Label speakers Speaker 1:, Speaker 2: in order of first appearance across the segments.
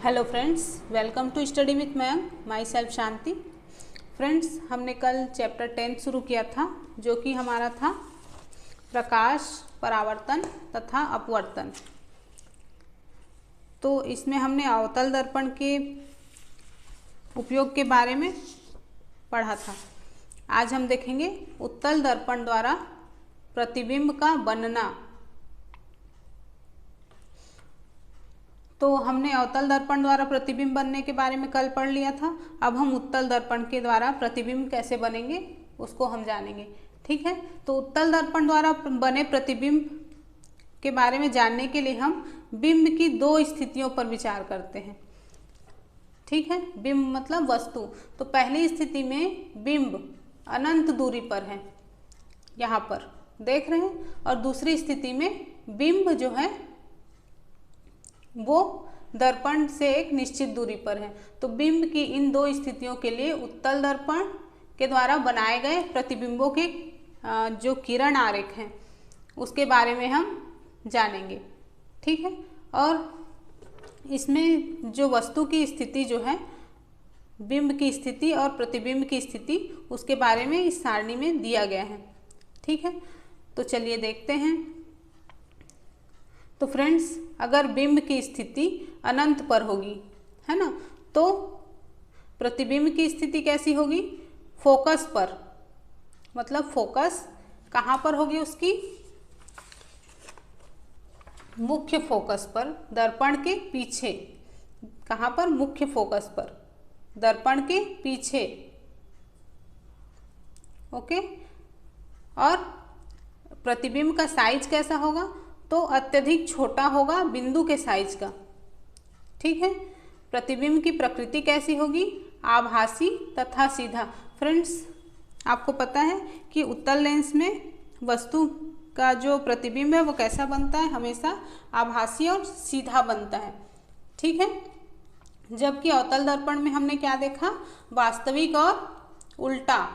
Speaker 1: Hello friends, welcome to study with Mayank, myself Shanti. Friends, हमने कल chapter 10 शुरू किया था जो कि हमारा था प्रकाश, परावर्तन तथा अपवर्तन। तो इसमें हमने अवतल दर्पण के उपयोग के बारे में पढ़ा था। आज हम देखेंगे उत्तल दर्पण द्वारा प्रतिबिंब का बनना। तो हमने अवतल दर्पण द्वारा प्रतिबिंब बनने के बारे में कल पढ़ लिया था। अब हम उत्तल दर्पण के द्वारा प्रतिबिंब कैसे बनेंगे उसको हम जानेंगे। ठीक है, तो उत्तल दर्पण द्वारा बने प्रतिबिंब के बारे में जानने के लिए हम बिंब की दो स्थितियों पर विचार करते हैं। ठीक है, बिंब मतलब वस्तु। तो पहली स्थिति में बिंब अनंत दूरी पर है, यहाँ पर देख रहे हैं, और दूसरी स्थिति में बिंब जो है वो दर्पण से एक निश्चित दूरी पर है। तो बिंब की इन दो स्थितियों के लिए उत्तल दर्पण के द्वारा बनाए गए प्रतिबिंबों के जो किरण आरेख हैं उसके बारे में हम जानेंगे। ठीक है, और इसमें जो वस्तु की स्थिति जो है, बिंब की स्थिति और प्रतिबिंब की स्थिति, उसके बारे में इस सारणी में दिया गया है। ठीक है, तो चलिए देखते हैं। तो फ्रेंड्स, अगर बिंब की स्थिति अनंत पर होगी, है ना, तो प्रतिबिंब की स्थिति कैसी होगी? फोकस पर। मतलब फोकस कहाँ पर होगी उसकी? मुख्य फोकस पर, दर्पण के पीछे। कहाँ पर? मुख्य फोकस पर, दर्पण के पीछे। ओके, और प्रतिबिंब का साइज कैसा होगा? तो अत्यधिक छोटा होगा बिंदु के साइज का। ठीक है, प्रतिबिंब की प्रकृति कैसी होगी? आभासी तथा सीधा। फ्रेंड्स, आपको पता है कि उत्तल लेंस में वस्तु का जो प्रतिबिंब है वो कैसा बनता है? हमेशा आभासी और सीधा बनता है। ठीक है, जबकि अवतल दर्पण में हमने क्या देखा? वास्तविक और उल्टा।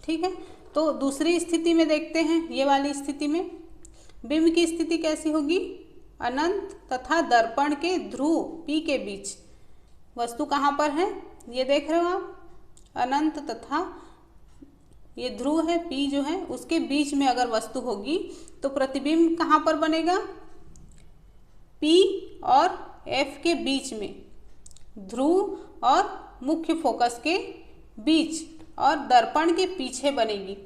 Speaker 1: ठीक है, तो दूसरी स्थिति में देखते हैं। ये वाली स्थिति में बिंब की स्थिति कैसी होगी? अनंत तथा दर्पण के ध्रुव P के बीच। वस्तु कहाँ पर है? ये देख रहे हो आप, अनंत तथा ये ध्रुव है P जो है, उसके बीच में अगर वस्तु होगी तो प्रतिबिंब कहाँ पर बनेगा? P और F के बीच में, ध्रुव और मुख्य फोकस के बीच और दर्पण के पीछे बनेगी।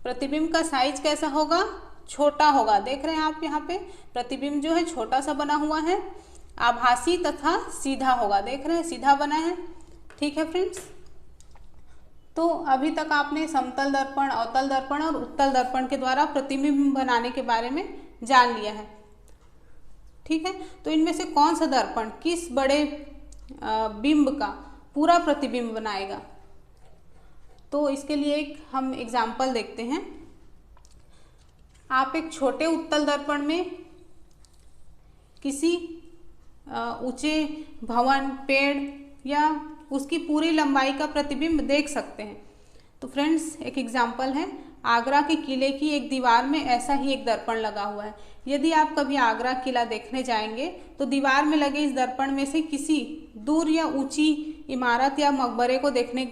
Speaker 1: प्रतिबिंब का साइज कैसा होगा? छोटा होगा। देख रहे हैं आप, यहाँ पे प्रतिबिंब जो है छोटा सा बना हुआ है। आभासी तथा सीधा होगा। देख रहे हैं, सीधा बना है। ठीक है फ्रेंड्स, तो अभी तक आपने समतल दर्पण, अवतल दर्पण और उत्तल दर्पण के द्वारा प्रतिबिंब बनाने के बारे में जान लिया है। ठीक है, तो इनमें से कौन सा दर्पण किस बड़े बिंब का पूरा प्रतिबिंब बनाएगा? तो इसके लिए एक हम एग्जाम्पल देखते हैं। आप एक छोटे उत्तल दर्पण में किसी ऊंचे भवन, पेड़ या उसकी पूरी लंबाई का प्रतिबिंब देख सकते हैं। तो फ्रेंड्स, एक एग्जाम्पल है, आगरा के किले की एक दीवार में ऐसा ही एक दर्पण लगा हुआ है। यदि आप कभी आगरा किला देखने जाएंगे तो दीवार में लगे इस दर्पण में से किसी दूर या ऊंची इमारत या मकबरे को देखने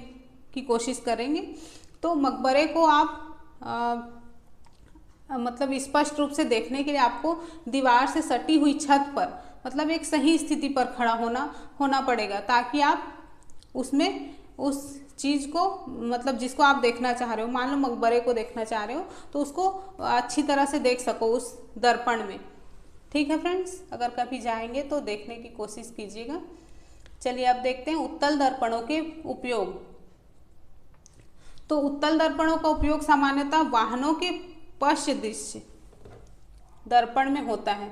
Speaker 1: की कोशिश करेंगे तो मकबरे को आप मतलब स्पष्ट रूप से देखने के लिए आपको दीवार से सटी हुई छत पर, मतलब एक सही स्थिति पर खड़ा होना पड़ेगा, ताकि आप उसमें उस चीज़ को, मतलब जिसको आप देखना चाह रहे हो, मान लो मकबरे को देखना चाह रहे हो, तो उसको अच्छी तरह से देख सको उस दर्पण में। ठीक है फ्रेंड्स, अगर कभी जाएंगे तो देखने की कोशिश कीजिएगा। चलिए अब देखते हैं उत्तल दर्पणों के उपयोग। तो उत्तल दर्पणों का उपयोग सामान्यतः वाहनों के पश्च दृश्य दर्पण में होता है।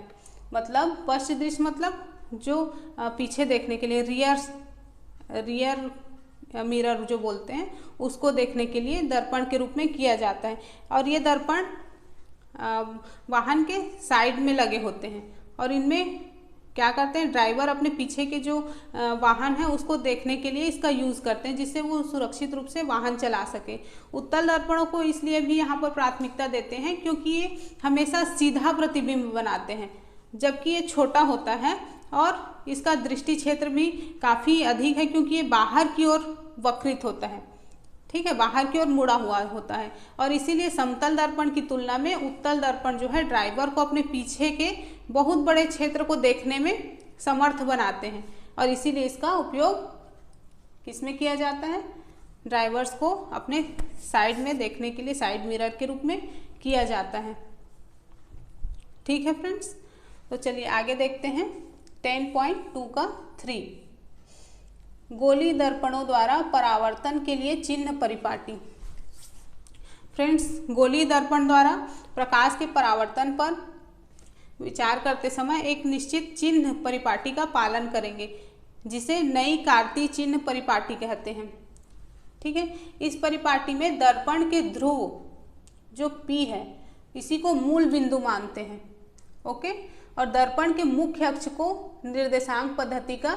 Speaker 1: मतलब पश्च दृश्य मतलब जो पीछे देखने के लिए, रियर मिरर जो बोलते हैं, उसको देखने के लिए दर्पण के रूप में किया जाता है। और ये दर्पण वाहन के साइड में लगे होते हैं और इनमें क्या करते हैं, ड्राइवर अपने पीछे के जो वाहन है उसको देखने के लिए इसका यूज़ करते हैं, जिससे वो सुरक्षित रूप से वाहन चला सके। उत्तल दर्पणों को इसलिए भी यहाँ पर प्राथमिकता देते हैं क्योंकि ये हमेशा सीधा प्रतिबिंब बनाते हैं। जबकि ये छोटा होता है और इसका दृष्टि क्षेत्र भी काफ़ी अधिक है, क्योंकि ये बाहर की ओर वक्रित होता है, ठीक है, बाहर की ओर मुड़ा हुआ होता है। और इसीलिए समतल दर्पण की तुलना में उत्तल दर्पण जो है ड्राइवर को अपने पीछे के बहुत बड़े क्षेत्र को देखने में समर्थ बनाते हैं, और इसीलिए इसका उपयोग किसमें किया जाता है, ड्राइवर्स को अपने साइड में देखने के लिए साइड मिरर के रूप में किया जाता है। ठीक है फ्रेंड्स, तो चलिए आगे देखते हैं 10.2 का 3, गोली दर्पणों द्वारा परावर्तन के लिए चिन्ह परिपाटी। फ्रेंड्स, गोली दर्पण द्वारा प्रकाश के परावर्तन पर विचार करते समय एक निश्चित चिन्ह परिपाटी का पालन करेंगे, जिसे नई कार्तीय चिन्ह परिपाटी कहते हैं। ठीक है, इस परिपाटी में दर्पण के ध्रुव जो P है इसी को मूल बिंदु मानते हैं। ओके, और दर्पण के मुख्य अक्ष को निर्देशांक पद्धति का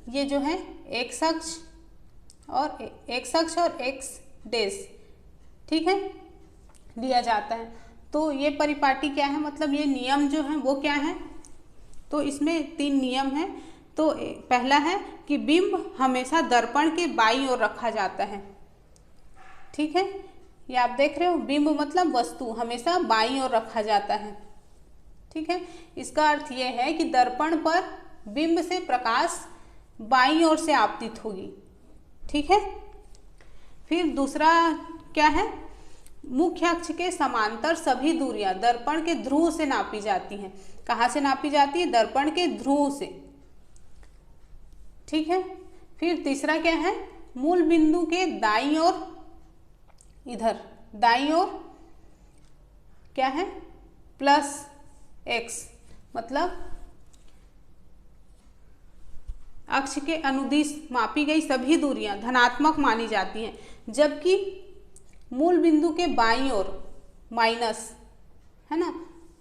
Speaker 1: ये जो है x अक्ष और x डैश, ठीक है, दिया जाता है। तो ये परिपाटी क्या है, मतलब ये नियम जो है वो क्या है, तो इसमें 3 नियम हैं। तो पहला है कि बिंब हमेशा दर्पण के बाईं ओर रखा जाता है। ठीक है, ये आप देख रहे हो, बिंब मतलब वस्तु हमेशा बाईं ओर रखा जाता है। ठीक है, इसका अर्थ ये है कि दर्पण पर बिंब से प्रकाश बाईं ओर से आपतित होगी। ठीक है, फिर दूसरा क्या है, मुख्य अक्ष के समांतर सभी दूरियां दर्पण के ध्रुव से नापी जाती हैं। कहाँ से नापी जाती है, दर्पण के ध्रुव से। ठीक है, फिर तीसरा क्या है, मूल बिंदु के दाईं ओर, इधर दाईं ओर क्या है, +x, मतलब अक्ष के अनुदिश मापी गई सभी दूरियां धनात्मक मानी जाती हैं, जबकि मूल बिंदु के बाईं ओर माइनस, है ना,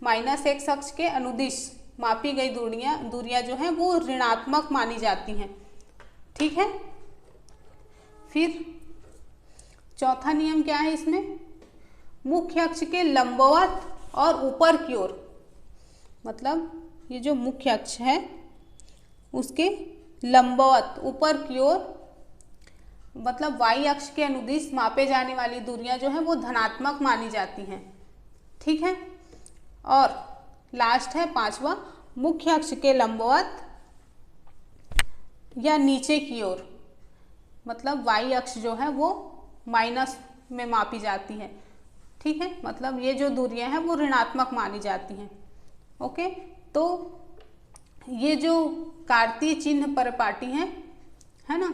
Speaker 1: -x अक्ष के अनुदिश मापी गई दूरियां जो हैं वो ऋणात्मक मानी जाती हैं। ठीक है, फिर चौथा नियम क्या है इसमें, मुख्य अक्ष के लंबवत और ऊपर की ओर, मतलब ये जो मुख्य अक्ष है उसके लंबवत ऊपर की ओर, मतलब y अक्ष के अनुदिश मापे जाने वाली दूरियां जो है वो धनात्मक मानी जाती हैं। ठीक है, और लास्ट है 5वां, मुख्य अक्ष के लंबवत या नीचे की ओर, मतलब y अक्ष जो है वो माइनस में मापी जाती है। ठीक है, मतलब ये जो दूरियां हैं वो ऋणात्मक मानी जाती हैं। ओके, तो ये जो कार्तीय चिन्ह परिपाटी हैं, है ना,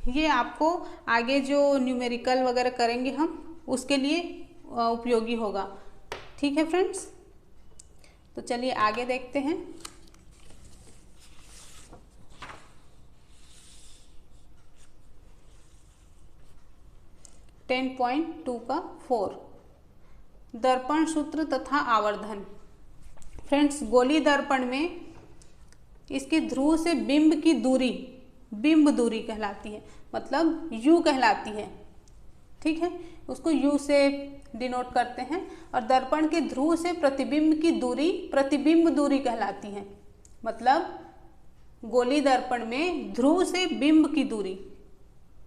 Speaker 1: ये आपको आगे जो न्यूमेरिकल वगैरह करेंगे हम उसके लिए उपयोगी होगा। ठीक है फ्रेंड्स, तो चलिए आगे देखते हैं। (10.2 का 4) दर्पण सूत्र तथा आवर्धन। फ्रेंड्स, गोली दर्पण में इसके ध्रुव से बिंब की दूरी बिंब दूरी कहलाती है, मतलब U कहलाती है। ठीक है, उसको U से डिनोट करते हैं, और दर्पण के ध्रुव से प्रतिबिंब की दूरी प्रतिबिंब दूरी कहलाती है। मतलब गोली दर्पण में ध्रुव से बिंब की दूरी,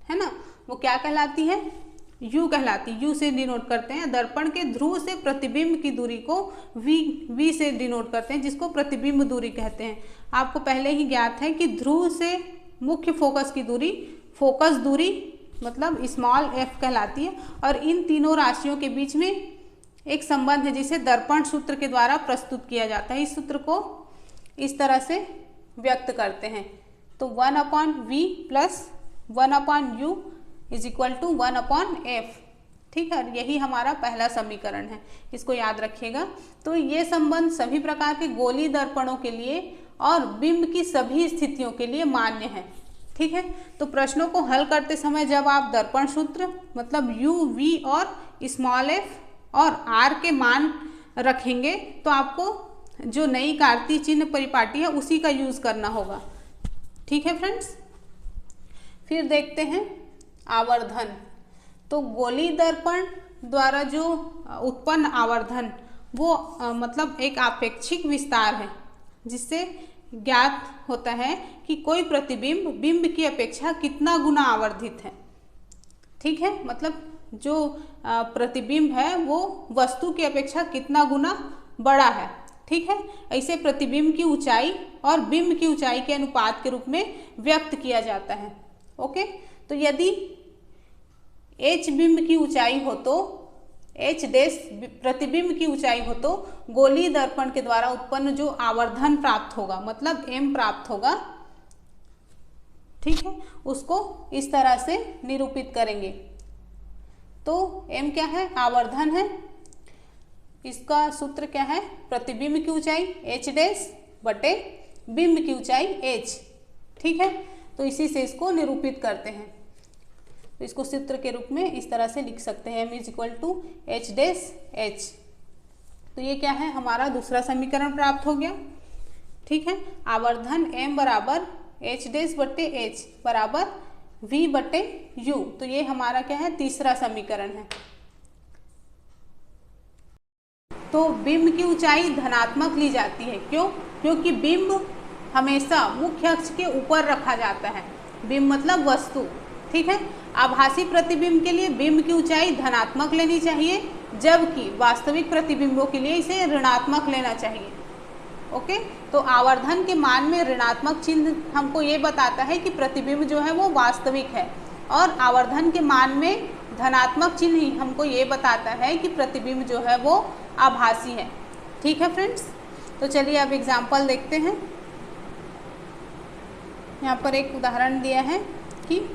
Speaker 1: है ना, वो क्या कहलाती है, U कहलाती है। U से डिनोट करते हैं। दर्पण के ध्रुव से प्रतिबिंब की दूरी को V से डिनोट करते हैं, जिसको प्रतिबिंब दूरी कहते हैं। आपको पहले ही ज्ञात है कि ध्रुव से मुख्य फोकस की दूरी फोकस दूरी मतलब f कहलाती है, और इन तीनों राशियों के बीच में एक संबंध है जिसे दर्पण सूत्र के द्वारा प्रस्तुत किया जाता है। इस सूत्र को इस तरह से व्यक्त करते हैं, तो 1/v + 1/u = 1/f। ठीक है, यही हमारा पहला समीकरण है, इसको याद रखिएगा। तो ये संबंध सभी प्रकार के गोली दर्पणों के लिए और बिंब की सभी स्थितियों के लिए मान्य है। ठीक है, तो प्रश्नों को हल करते समय जब आप दर्पण सूत्र मतलब u, v और f और r के मान रखेंगे तो आपको जो नई कार्तीय चिन्ह परिपाटी है उसी का यूज करना होगा। ठीक है फ्रेंड्स, फिर देखते हैं आवर्धन। तो गोली दर्पण द्वारा जो उत्पन्न आवर्धन वो मतलब एक आपेक्षिक विस्तार है, जिससे ज्ञात होता है कि कोई प्रतिबिंब बिंब की अपेक्षा कितना गुना आवर्धित है। ठीक है, मतलब जो प्रतिबिंब है वो वस्तु की अपेक्षा कितना गुना बड़ा है। ठीक है, ऐसे प्रतिबिंब की ऊंचाई और बिंब की ऊंचाई के अनुपात के रूप में व्यक्त किया जाता है। ओके, तो यदि h बिंब की ऊंचाई हो तो h डैश प्रतिबिंब की ऊंचाई हो तो गोलीय दर्पण के द्वारा उत्पन्न जो आवर्धन प्राप्त होगा, मतलब m प्राप्त होगा। ठीक है, उसको इस तरह से निरूपित करेंगे। तो m क्या है? आवर्धन है। इसका सूत्र क्या है? प्रतिबिंब की ऊंचाई h डैश बटे बिंब की ऊंचाई h। ठीक है, तो इसी से इसको निरूपित करते हैं। तो इसको सूत्र के रूप में इस तरह से लिख सकते हैं, m is equal to h dash h। तो ये क्या है? हमारा दूसरा समीकरण प्राप्त हो गया। ठीक है, आवर्धन m बराबर h डैश बटे h बराबर v बटे u। तो ये हमारा क्या है? तीसरा समीकरण है। तो बिंब की ऊंचाई धनात्मक ली जाती है। क्यों? क्योंकि बिंब हमेशा मुख्य अक्ष के ऊपर रखा जाता है। बिंब मतलब वस्तु। ठीक है, आभासी प्रतिबिंब के लिए बिंब की ऊंचाई धनात्मक लेनी चाहिए, जबकि वास्तविक प्रतिबिंबों के लिए इसे ऋणात्मक लेना चाहिए। ओके, तो आवर्धन के मान में ऋणात्मक चिन्ह हमको ये बताता है कि प्रतिबिंब जो है वो वास्तविक है, और आवर्धन के मान में धनात्मक चिन्ह ही हमको ये बताता है कि प्रतिबिंब जो है वो आभासी है। ठीक है फ्रेंड्स, तो चलिए अब एग्जाम्पल देखते हैं। यहाँ पर एक उदाहरण दिया है कि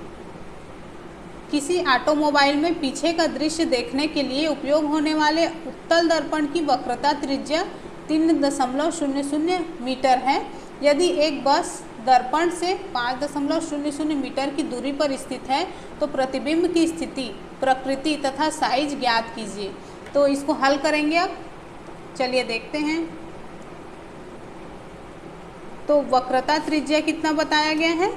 Speaker 1: किसी ऑटोमोबाइल में पीछे का दृश्य देखने के लिए उपयोग होने वाले उत्तल दर्पण की वक्रता त्रिज्या 3.00 मीटर है। यदि एक बस दर्पण से 5.00 मीटर की दूरी पर स्थित है तो प्रतिबिंब की स्थिति, प्रकृति तथा साइज ज्ञात कीजिए। तो इसको हल करेंगे अब। चलिए देखते हैं। तो वक्रता त्रिज्या कितना बताया गया है?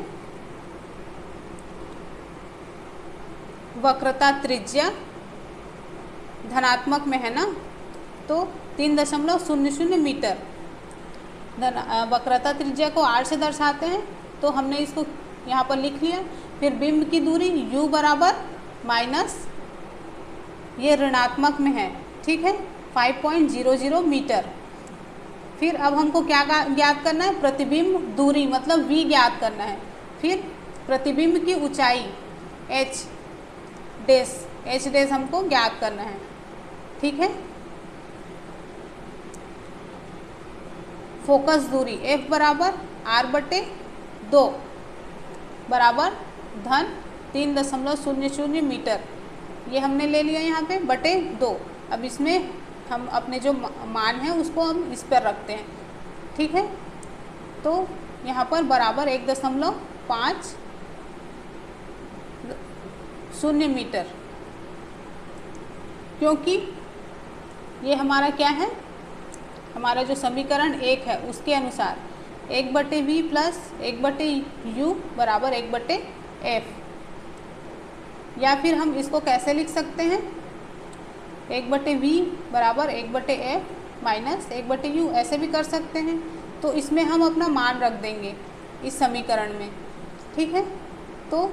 Speaker 1: वक्रता त्रिज्या धनात्मक में है ना, तो 3.00 मीटर। वक्रता त्रिज्या को r से दर्शाते हैं, तो हमने इसको यहाँ पर लिख लिया। फिर बिंब की दूरी u बराबर माइनस, ये ऋणात्मक में है। ठीक है, 5.00 मीटर। फिर अब हमको क्या ज्ञात करना है? प्रतिबिंब दूरी मतलब v ज्ञात करना है। फिर प्रतिबिंब की ऊंचाई h डैश हमको ज्ञात करना है। ठीक है, फोकस दूरी f बराबर r बटे 2 बराबर धन 3.00 मीटर, ये हमने ले लिया यहाँ पे बटे 2। अब इसमें हम अपने जो मान है उसको हम इस पर रखते हैं। ठीक है, तो यहाँ पर बराबर 1.50 मीटर, क्योंकि ये हमारा क्या है? हमारा जो समीकरण 1 है उसके अनुसार 1/v प्लस 1/u बराबर 1/f। या फिर हम इसको कैसे लिख सकते हैं? 1/v बराबर 1/f माइनस 1/u, ऐसे भी कर सकते हैं। तो इसमें हम अपना मान रख देंगे इस समीकरण में। ठीक है, तो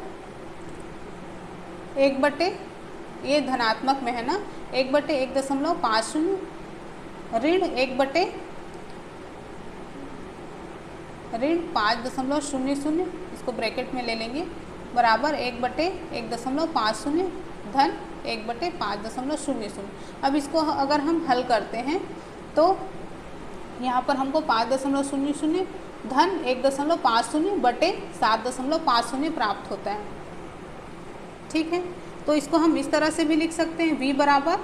Speaker 1: 1/, ये धनात्मक में है ना, 1/1.50 ऋण 5.00, इसको ब्रैकेट में ले लेंगे, बराबर 1/1.50 धन 1/5.00। अब इसको अगर हम हल करते हैं तो यहाँ पर हमको 5.00 धन 1.50 बटे 7.50 प्राप्त होता है। ठीक है, तो इसको हम इस तरह से भी लिख सकते हैं, v बराबर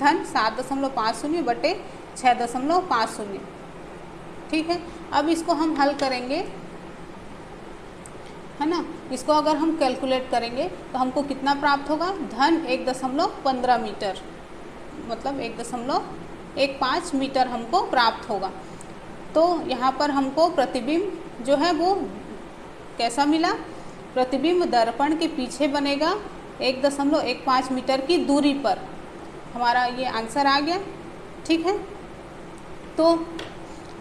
Speaker 1: धन 7.50 बटे 6.50। ठीक है, अब इसको हम हल करेंगे, है ना। इसको अगर हम कैलकुलेट करेंगे तो हमको कितना प्राप्त होगा? धन 1.15 मीटर, मतलब 1.15 मीटर हमको प्राप्त होगा। तो यहाँ पर हमको प्रतिबिंब जो है वो कैसा मिला? प्रतिबिंब दर्पण के पीछे बनेगा 1.15 मीटर की दूरी पर। हमारा ये आंसर आ गया। ठीक है, तो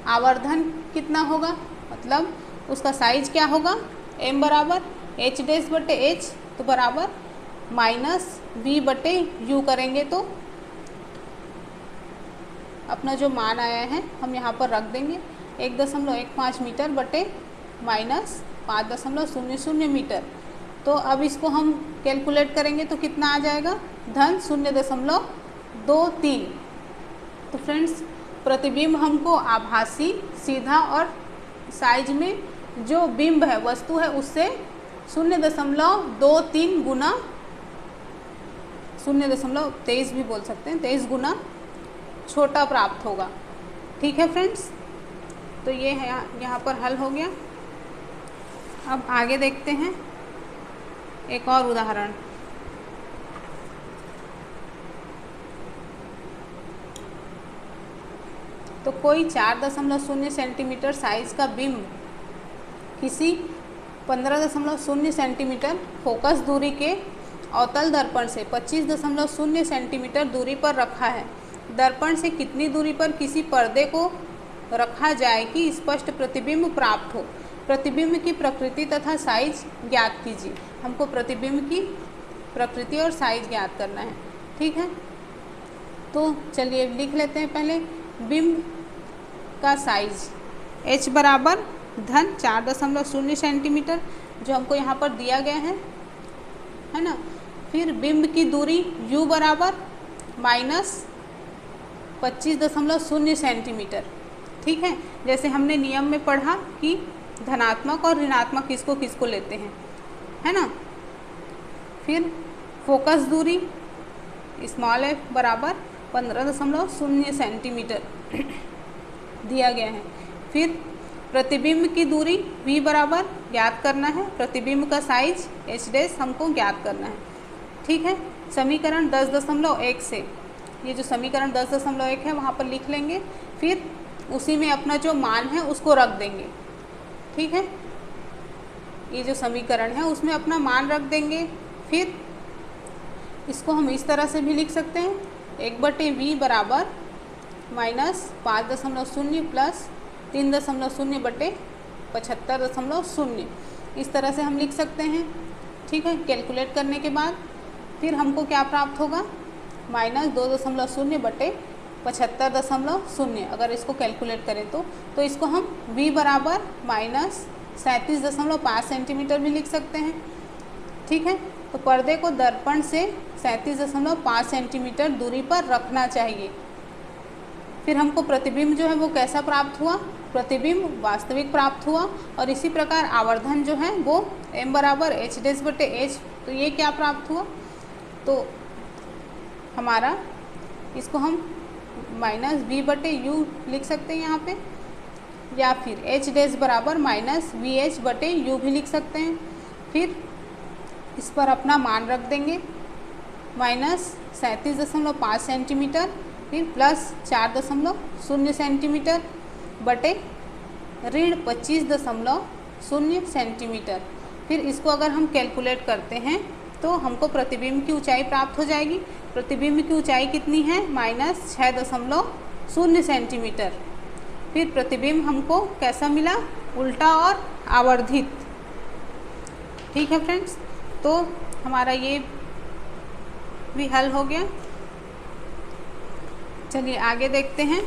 Speaker 1: आवर्धन कितना होगा, मतलब उसका साइज क्या होगा, m बराबर h डैश बटे h, तो बराबर माइनस v बटे u करेंगे तो अपना जो मान आया है हम यहाँ पर रख देंगे 1.15 मीटर बटे माइनस 5.00 मीटर। तो अब इसको हम कैलकुलेट करेंगे तो कितना आ जाएगा, धन 0.23। तो फ्रेंड्स प्रतिबिंब हमको आभासी, सीधा और साइज में जो बिंब है, वस्तु है, उससे 0.23 गुना, 0.23 भी बोल सकते हैं, 23 गुना छोटा प्राप्त होगा। ठीक है फ्रेंड्स, तो ये है यहाँ पर हल हो गया। अब आगे देखते हैं एक और उदाहरण। तो कोई 4.0 सेंटीमीटर साइज का बिंब किसी 15.0 सेंटीमीटर फोकस दूरी के अवतल दर्पण से 25.0 सेंटीमीटर दूरी पर रखा है। दर्पण से कितनी दूरी पर किसी पर्दे को रखा जाए कि स्पष्ट प्रतिबिंब प्राप्त हो। प्रतिबिंब की प्रकृति तथा साइज ज्ञात कीजिए। हमको प्रतिबिंब की प्रकृति और साइज ज्ञात करना है। ठीक है, तो चलिए लिख लेते हैं पहले बिंब का साइज h बराबर धन 4.0 सेंटीमीटर, जो हमको यहाँ पर दिया गया है ना। फिर बिंब की दूरी u बराबर माइनस 25.0 सेंटीमीटर। ठीक है, जैसे हमने नियम में पढ़ा कि धनात्मक और ऋणात्मक किसको किसको लेते हैं, है ना। फिर फोकस दूरी स्मॉल f बराबर 15.0 सेंटीमीटर दिया गया है। फिर प्रतिबिंब की दूरी v बराबर ज्ञात करना है, प्रतिबिंब का साइज h डैश हमको ज्ञात करना है। ठीक है, समीकरण 10.1 से, ये जो समीकरण 10.1 है वहाँ पर लिख लेंगे, फिर उसी में अपना जो मान है उसको रख देंगे। ठीक है, ये जो समीकरण है उसमें अपना मान रख देंगे। फिर इसको हम इस तरह से भी लिख सकते हैं, 1/v बराबर माइनस 5.0 प्लस 3.0 बटे 75.0, इस तरह से हम लिख सकते हैं। ठीक है, कैलकुलेट करने के बाद फिर हमको क्या प्राप्त होगा, माइनस 2.0 बटे 75.0। अगर इसको कैलकुलेट करें तो इसको हम v बराबर माइनस 37.5 सेंटीमीटर भी लिख सकते हैं। ठीक है, तो पर्दे को दर्पण से 37.5 सेंटीमीटर दूरी पर रखना चाहिए। फिर हमको प्रतिबिंब जो है वो कैसा प्राप्त हुआ, प्रतिबिंब वास्तविक प्राप्त हुआ। और इसी प्रकार आवर्धन जो है वो m बराबर h डैश बटे h, तो ये क्या प्राप्त हुआ, तो हमारा इसको हम माइनस v बटे u लिख सकते हैं यहाँ पे, या फिर h डैश बराबर माइनस vh बटे u भी लिख सकते हैं। फिर इस पर अपना मान रख देंगे, माइनस 37.5 सेंटीमीटर, फिर प्लस 4.0 सेंटीमीटर बटे ऋण 25.0 सेंटीमीटर। फिर इसको अगर हम कैलकुलेट करते हैं तो हमको प्रतिबिंब की ऊंचाई प्राप्त हो जाएगी। प्रतिबिंब की ऊंचाई कितनी है, माइनस 6.0 सेंटीमीटर। फिर प्रतिबिंब हमको कैसा मिला, उल्टा और आवर्धित। ठीक है फ्रेंड्स, तो हमारा ये भी हल हो गया। चलिए आगे देखते हैं।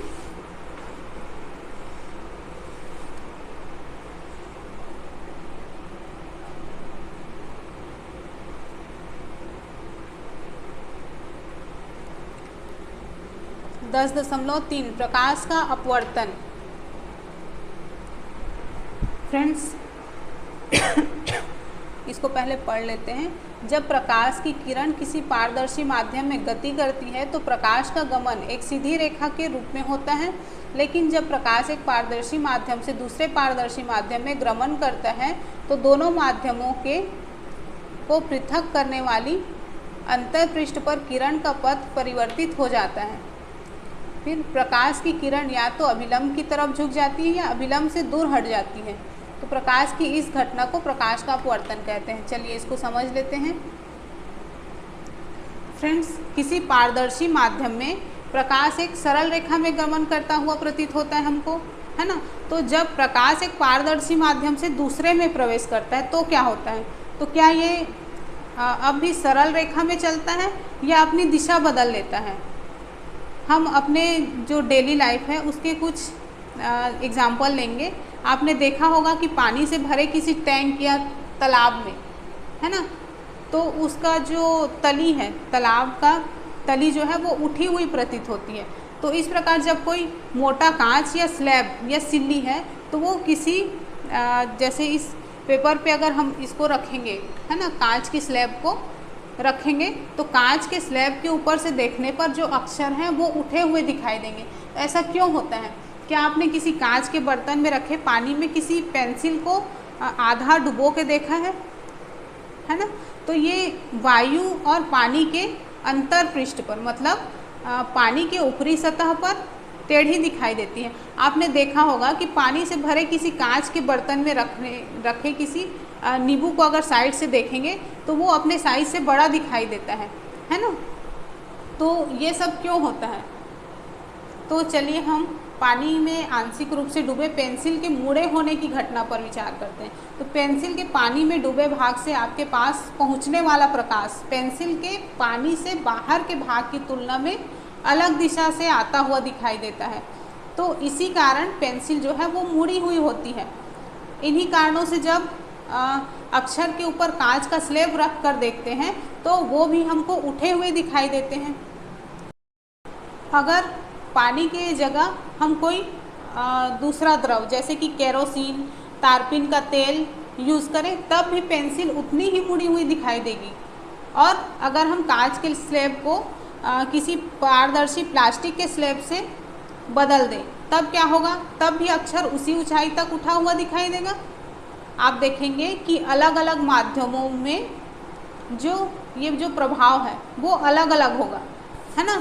Speaker 1: दस 10.3 प्रकाश का अपवर्तन। फ्रेंड्स इसको पहले पढ़ लेते हैं। जब प्रकाश की किरण किसी पारदर्शी माध्यम में गति करती है तो प्रकाश का गमन एक सीधी रेखा के रूप में होता है, लेकिन जब प्रकाश एक पारदर्शी माध्यम से दूसरे पारदर्शी माध्यम में गमन करता है तो दोनों माध्यमों को पृथक करने वाली अंतःपृष्ठ पर किरण का पथ परिवर्तित हो जाता है। फिर प्रकाश की किरण या तो अभिलंब की तरफ झुक जाती है या अभिलंब से दूर हट जाती है, तो प्रकाश की इस घटना को प्रकाश का अपवर्तन कहते हैं। चलिए इसको समझ लेते हैं। फ्रेंड्स, किसी पारदर्शी माध्यम में प्रकाश एक सरल रेखा में गमन करता हुआ प्रतीत होता है हमको, है ना। तो जब प्रकाश एक पारदर्शी माध्यम से दूसरे में प्रवेश करता है तो क्या होता है, तो क्या ये अब भी सरल रेखा में चलता है या अपनी दिशा बदल लेता है। हम अपने जो डेली लाइफ है उसके कुछ एग्जाम्पल लेंगे। आपने देखा होगा कि पानी से भरे किसी टैंक या तालाब में, है ना, तो उसका जो तली है, तालाब का तली जो है वो उठी हुई प्रतीत होती है। तो इस प्रकार जब कोई मोटा कांच या स्लैब या सिल्ली है तो वो किसी जैसे इस पेपर पे अगर हम इसको रखेंगे, है ना, कांच की स्लैब को रखेंगे तो कांच के स्लैब के ऊपर से देखने पर जो अक्षर हैं वो उठे हुए दिखाई देंगे। तो ऐसा क्यों होता है? क्या आपने किसी कांच के बर्तन में रखे पानी में किसी पेंसिल को आधा डुबो के देखा है ना? तो ये वायु और पानी के अंतर पृष्ठ पर, मतलब पानी के ऊपरी सतह पर टेढ़ी दिखाई देती है। आपने देखा होगा कि पानी से भरे किसी कांच के बर्तन में रखे किसी नींबू को अगर साइड से देखेंगे तो वो अपने साइज से बड़ा दिखाई देता है ना। तो ये सब क्यों होता है? तो चलिए हम पानी में आंशिक रूप से डूबे पेंसिल के मुड़े होने की घटना पर विचार करते हैं। तो पेंसिल के पानी में डूबे भाग से आपके पास पहुंचने वाला प्रकाश पेंसिल के पानी से बाहर के भाग की तुलना में अलग दिशा से आता हुआ दिखाई देता है। तो इसी कारण पेंसिल जो है वो मुड़ी हुई होती है। इन्हीं कारणों से जब अक्षर के ऊपर कांच का स्लैब रख कर देखते हैं तो वो भी हमको उठे हुए दिखाई देते हैं। अगर पानी के जगह हम कोई दूसरा द्रव जैसे कि केरोसिन, तारपीन का तेल यूज़ करें तब भी पेंसिल उतनी ही मुड़ी हुई दिखाई देगी। और अगर हम कांच के स्लैब को किसी पारदर्शी प्लास्टिक के स्लैब से बदल दें तब क्या होगा? तब भी अक्षर उसी ऊंचाई तक उठा हुआ दिखाई देगा। आप देखेंगे कि अलग अलग माध्यमों में ये जो प्रभाव है वो अलग अलग होगा, है ना।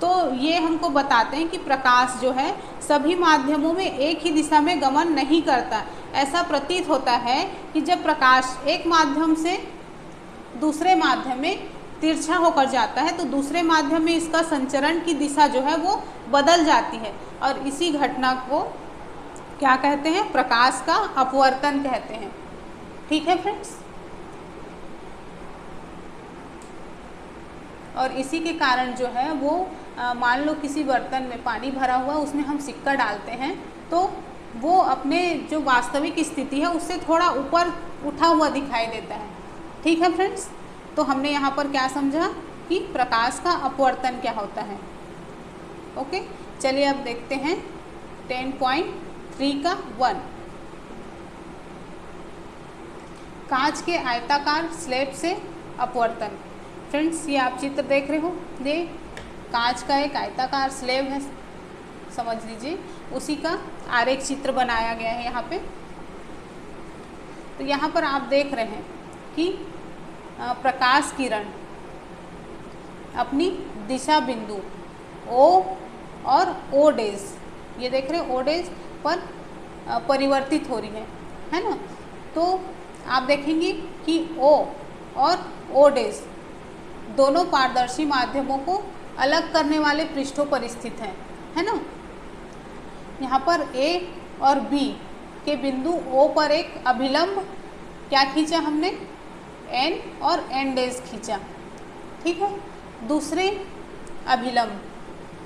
Speaker 1: तो ये हमको बताते हैं कि प्रकाश जो है सभी माध्यमों में एक ही दिशा में गमन नहीं करता। ऐसा प्रतीत होता है कि जब प्रकाश एक माध्यम से दूसरे माध्यम में तिरछा होकर जाता है तो दूसरे माध्यम में इसका संचरण की दिशा जो है वो बदल जाती है और इसी घटना को क्या कहते हैं? प्रकाश का अपवर्तन कहते हैं। ठीक है फ्रेंड्स। और इसी के कारण जो है वो मान लो किसी बर्तन में पानी भरा हुआ उसमें हम सिक्का डालते हैं तो वो अपने जो वास्तविक स्थिति है उससे थोड़ा ऊपर उठा हुआ दिखाई देता है। ठीक है फ्रेंड्स। तो हमने यहाँ पर क्या समझा कि प्रकाश का अपवर्तन क्या होता है। ओके, चलिए अब देखते हैं 10.3 का 1। कांच के आयताकार स्लैब से अपवर्तन। फ्रेंड्स ये आप चित्र देख रहे हो, ये कांच का एक आयताकार स्लैब है, समझ लीजिए, उसी का आरेख चित्र बनाया गया है यहाँ पे। तो यहाँ पर आप देख रहे हैं कि प्रकाश किरण अपनी दिशा बिंदु O और O डेज, ये देख रहे हो O डेज पर परिवर्तित हो रही है ना। तो आप देखेंगे कि O और O डेज दोनों पारदर्शी माध्यमों को अलग करने वाले पृष्ठों पर स्थित हैं, है ना। यहाँ पर A और B के बिंदु O पर एक अभिलंब क्या खींचा हमने? N और N डेज खींचा। ठीक है। दूसरे अभिलंब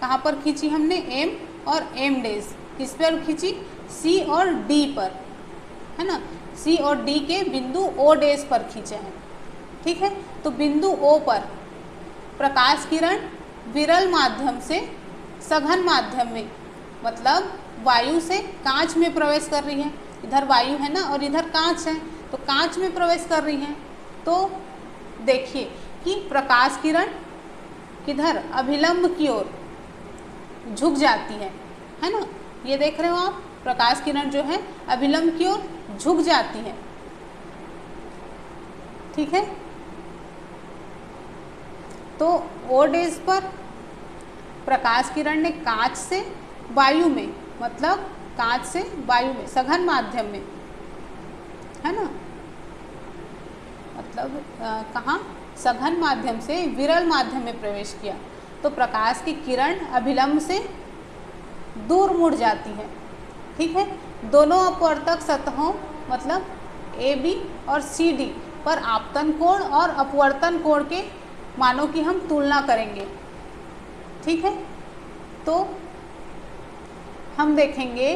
Speaker 1: कहाँ पर खींची हमने? M और M डेज। किस पर खींची? C और D पर, है ना। C और D के बिंदु O डेज पर खींचा है। ठीक है। तो बिंदु O पर प्रकाश किरण विरल माध्यम से सघन माध्यम में, मतलब वायु से कांच में प्रवेश कर रही है। इधर वायु है ना और इधर कांच है, तो कांच में प्रवेश कर रही है। तो देखिए कि प्रकाश किरण किधर? अभिलंब की ओर झुक जाती है ना। ये देख रहे हो आप, प्रकाश किरण जो है अभिलंब की ओर झुक जाती है। ठीक है। तो O डेज पर प्रकाश किरण ने कांच से वायु में, मतलब कांच से वायु में सघन माध्यम में, है ना, मतलब कहाँ? सघन माध्यम से विरल माध्यम में प्रवेश किया। तो प्रकाश की किरण अभिलंब से दूर मुड़ जाती है। ठीक है, दोनों अपवर्तक सतहों मतलब AB और CD पर आपतन कोण और अपवर्तन कोण के मानों की हम तुलना करेंगे। ठीक है, तो हम देखेंगे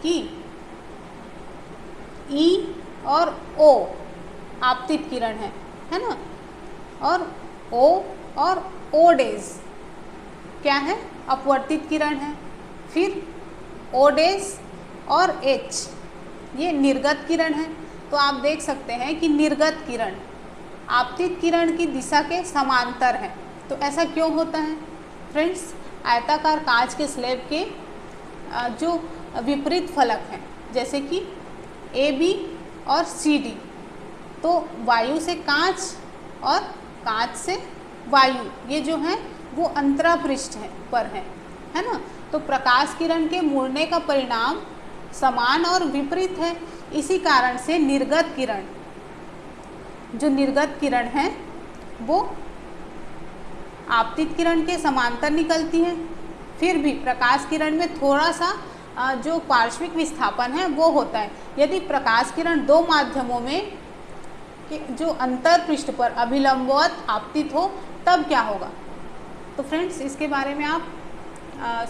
Speaker 1: कि E और O आपतित किरण है ना, और O और O डेज क्या है, अपवर्तित किरण है। फिर O डेज और H ये निर्गत किरण है। तो आप देख सकते हैं कि निर्गत किरण आपतित किरण की दिशा के समांतर है। तो ऐसा क्यों होता है फ्रेंड्स? आयताकार कांच के स्लैब के जो विपरीत फलक हैं जैसे कि AB और CD, तो वायु से कांच और कांच से वायु ये जो है वो अंतरापृष्ठ पर है ना। तो प्रकाश किरण के मुड़ने का परिणाम समान और विपरीत है। इसी कारण से निर्गत किरण, जो निर्गत किरण है वो आपतित किरण के समांतर निकलती है। फिर भी प्रकाश किरण में थोड़ा सा जो पार्श्विक विस्थापन है वो होता है। यदि प्रकाश किरण दो माध्यमों में जो अंतर पृष्ठ पर अभिलंबवत आपतित हो तब क्या होगा? तो फ्रेंड्स इसके बारे में आप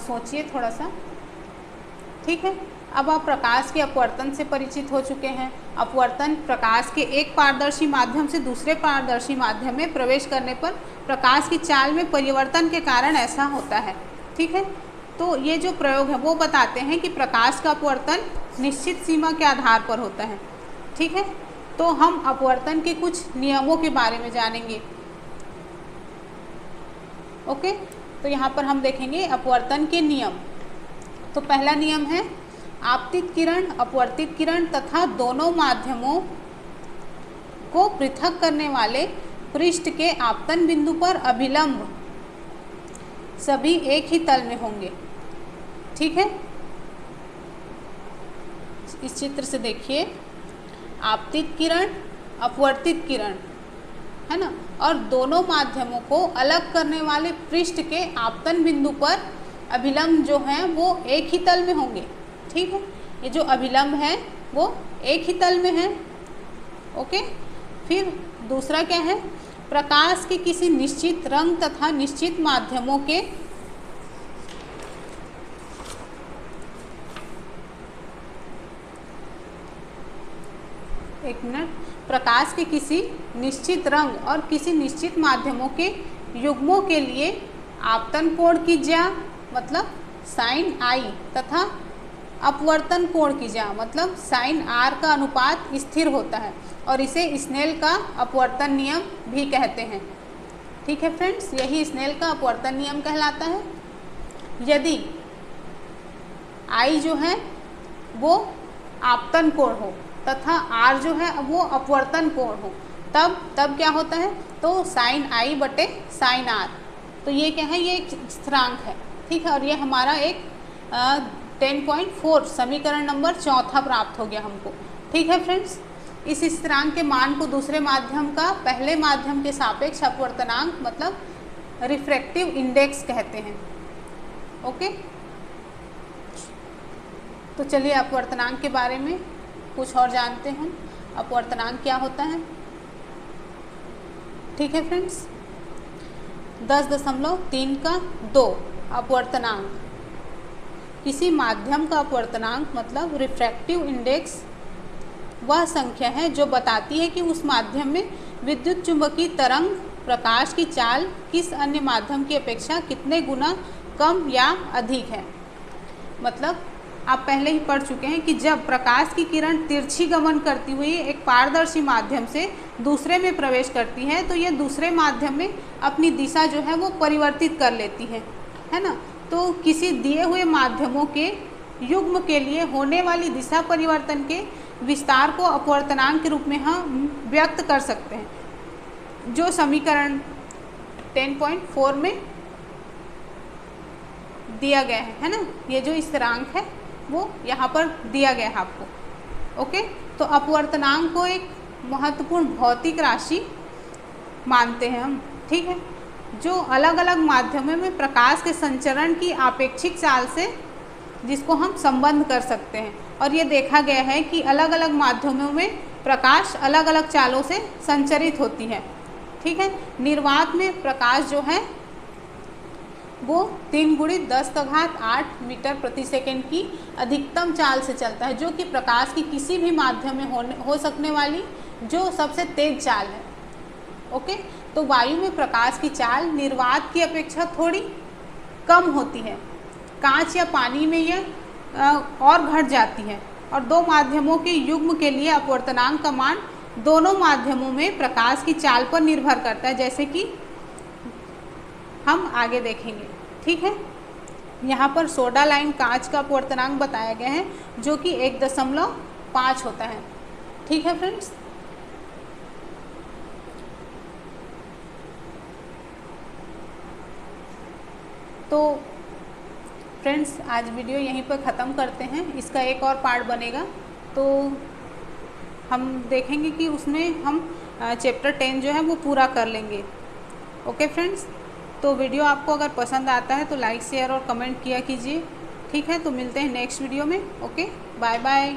Speaker 1: सोचिए थोड़ा सा। ठीक है, अब आप प्रकाश के अपवर्तन से परिचित हो चुके हैं। अपवर्तन प्रकाश के एक पारदर्शी माध्यम से दूसरे पारदर्शी माध्यम में प्रवेश करने पर प्रकाश की चाल में परिवर्तन के कारण ऐसा होता है। ठीक है, तो ये जो प्रयोग है वो बताते हैं कि प्रकाश का अपवर्तन निश्चित सीमा के आधार पर होता है। ठीक है, तो हम अपवर्तन के कुछ नियमों के बारे में जानेंगे। ओके, तो यहाँ पर हम देखेंगे अपवर्तन के नियम। तो पहला नियम है आपतित किरण, अपवर्तित किरण तथा दोनों माध्यमों को पृथक करने वाले पृष्ठ के आपतन बिंदु पर अभिलंब सभी एक ही तल में होंगे। ठीक है, इस चित्र से देखिए, आपतित किरण, अपवर्तित किरण है ना, और दोनों माध्यमों को अलग करने वाले पृष्ठ के आपतन बिंदु पर अभिलंब जो हैं वो एक ही तल में होंगे। ठीक है, ये जो अभिलंब है वो एक ही तल में है। ओके, फिर दूसरा क्या है, प्रकाश के किसी निश्चित रंग तथा निश्चित माध्यमों के प्रकाश के किसी निश्चित रंग और किसी निश्चित माध्यमों के युग्मों के लिए आपतन कोण की ज्या मतलब साइन I तथा अपवर्तन कोण की ज्या मतलब साइन R का अनुपात स्थिर होता है और इसे स्नेल का अपवर्तन नियम भी कहते हैं। ठीक है फ्रेंड्स, यही स्नेल का अपवर्तन नियम कहलाता है। यदि I जो है वो आपतन कोण हो तथा R जो है वो अपवर्तन कोण हो तब क्या होता है, तो साइन I बटे साइन R। तो ये क्या है, ये एक स्थिरांक है। ठीक है, और ये हमारा एक 10.4 समीकरण नंबर 4 प्राप्त हो गया हमको। ठीक है फ्रेंड्स, इस स्थिरांक के मान को दूसरे माध्यम का पहले माध्यम के सापेक्ष अपवर्तनांक मतलब रिफ्रैक्टिव इंडेक्स कहते हैं। ओके, तो चलिए अपवर्तनांक के बारे में कुछ और जानते हैं। अपवर्तनांक क्या होता है? ठीक है फ्रेंड्स, 10.3 अपवर्तनांक किसी माध्यम का अपवर्तनांक मतलब रिफ्रैक्टिव इंडेक्स वह संख्या है जो बताती है कि उस माध्यम में विद्युत चुंबकीय तरंग प्रकाश की चाल किस अन्य माध्यम की अपेक्षा कितने गुना कम या अधिक है। मतलब आप पहले ही पढ़ चुके हैं कि जब प्रकाश की किरण तिरछी गमन करती हुई एक पारदर्शी माध्यम से दूसरे में प्रवेश करती है तो यह दूसरे माध्यम में अपनी दिशा जो है वो परिवर्तित कर लेती है ना। तो किसी दिए हुए माध्यमों के युग्म के लिए होने वाली दिशा परिवर्तन के विस्तार को अपवर्तनांक के रूप में हम व्यक्त कर सकते हैं, जो समीकरण 10.4 में दिया गया है ना। ये जो स्थिरांक है वो यहाँ पर दिया गया है आपको। ओके, तो अपवर्तनांक को एक महत्वपूर्ण भौतिक राशि मानते हैं हम। ठीक है, जो अलग अलग माध्यमों में प्रकाश के संचरण की आपेक्षिक चाल से, जिसको हम संबंध कर सकते हैं। और ये देखा गया है कि अलग अलग माध्यमों में प्रकाश अलग अलग चालों से संचरित होती है। ठीक है, निर्वात में प्रकाश जो है वो 3 × 10⁸ मीटर प्रति सेकंड की अधिकतम चाल से चलता है, जो कि प्रकाश की किसी भी माध्यम में हो सकने वाली जो सबसे तेज चाल है। ओके, तो वायु में प्रकाश की चाल निर्वात की अपेक्षा थोड़ी कम होती है। कांच या पानी में यह और घट जाती है। और दो माध्यमों के युग्म के लिए अपवर्तनांक का मान दोनों माध्यमों में प्रकाश की चाल पर निर्भर करता है, जैसे कि हम आगे देखेंगे। ठीक है, यहाँ पर सोडा लाइम कांच का अपवर्तनांक बताया गया है, जो कि 1.5 होता है। ठीक है फ्रेंड्स, तो फ्रेंड्स आज वीडियो यहीं पर ख़त्म करते हैं। इसका एक और पार्ट बनेगा, तो हम देखेंगे कि उसमें हम चैप्टर 10 जो है वो पूरा कर लेंगे। ओके फ्रेंड्स, तो वीडियो आपको अगर पसंद आता है तो लाइक शेयर और कमेंट किया कीजिए। ठीक है, तो मिलते हैं नेक्स्ट वीडियो में। Okay, bye bye.